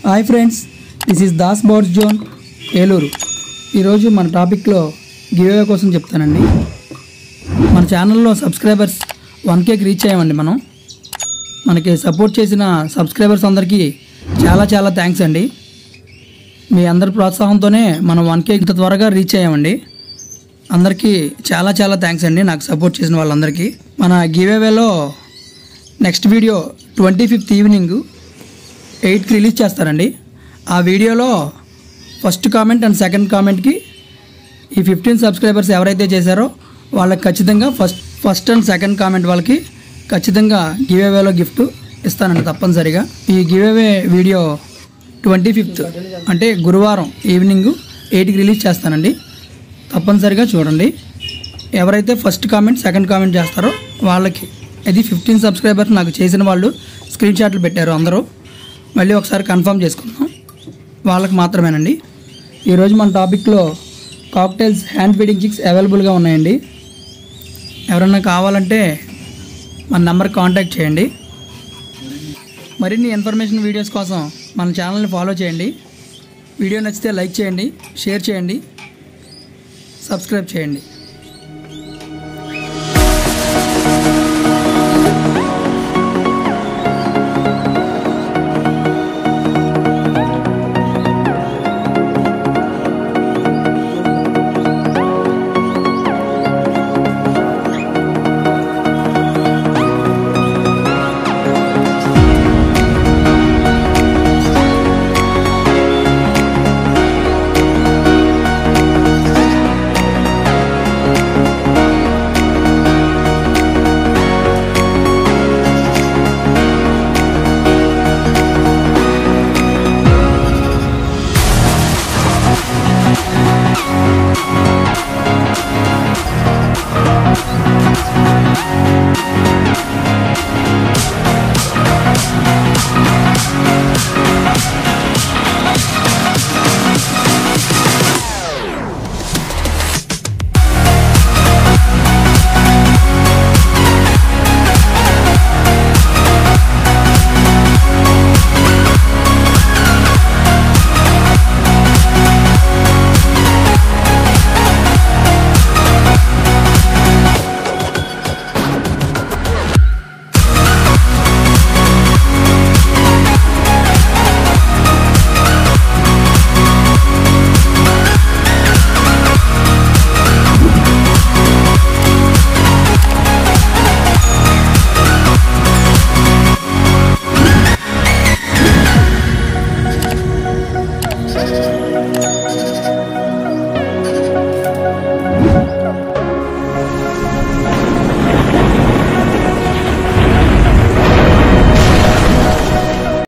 Hi friends, this is Das boards zone Eluru. ఈరోజు మన టాపిక్లో గివ్ అవే కోసం చెప్తానండి. మన ఛానల్లో సబ్స్క్రైబర్స్ 1Kకి రీచ్ అయ్యామండి. మనకి సపోర్ట్ చేసిన సబ్స్క్రైబర్స్ అందరికీ చాలా చాలా థ్యాంక్స్ అండి. మీ అందరి ప్రోత్సాహంతోనే మనం 1K ఇంత త్వరగా రీచ్ అయ్యామండి. అందరికీ చాలా చాలా థ్యాంక్స్ అండి, నాకు సపోర్ట్ చేసిన వాళ్ళందరికీ. మన గివ్ అవేలో నెక్స్ట్ వీడియో 25th ఈవినింగ్ 8కి రిలీజ్ చేస్తారండి. ఆ వీడియోలో ఫస్ట్ కామెంట్ అండ్ సెకండ్ కామెంట్కి ఈ 15 సబ్స్క్రైబర్స్ ఎవరైతే చేశారో వాళ్ళకి ఖచ్చితంగా ఫస్ట్ అండ్ సెకండ్ కామెంట్ వాళ్ళకి ఖచ్చితంగా గివ్ అవేలో గిఫ్ట్ ఇస్తానండి తప్పనిసరిగా. ఈ గివ్ అవే వీడియో 25th అంటే గురువారం ఈవినింగ్ 8కి రిలీజ్ చేస్తానండి. తప్పనిసరిగా చూడండి. ఎవరైతే ఫస్ట్ కామెంట్ సెకండ్ కామెంట్ చేస్తారో వాళ్ళకి ఇది 15 సబ్స్క్రైబర్స్ నాకు చేసిన వాళ్ళు స్క్రీన్ షాట్లు పెట్టారు. అందరూ మళ్ళీ ఒకసారి కన్ఫర్మ్ చేసుకుందాం, వాళ్ళకి మాత్రమేనండి. ఈరోజు మన టాపిక్లో కాక్టైల్స్ హ్యాండ్ ఫీడింగ్ చిక్స్ అవైలబుల్గా ఉన్నాయండి. ఎవరైనా కావాలంటే మన నెంబర్కి కాంటాక్ట్ చేయండి. మరిన్ని ఇన్ఫర్మేషన్ వీడియోస్ కోసం మన ఛానల్ని ఫాలో చేయండి. వీడియో నచ్చితే లైక్ చేయండి, షేర్ చేయండి, సబ్స్క్రైబ్ చేయండి.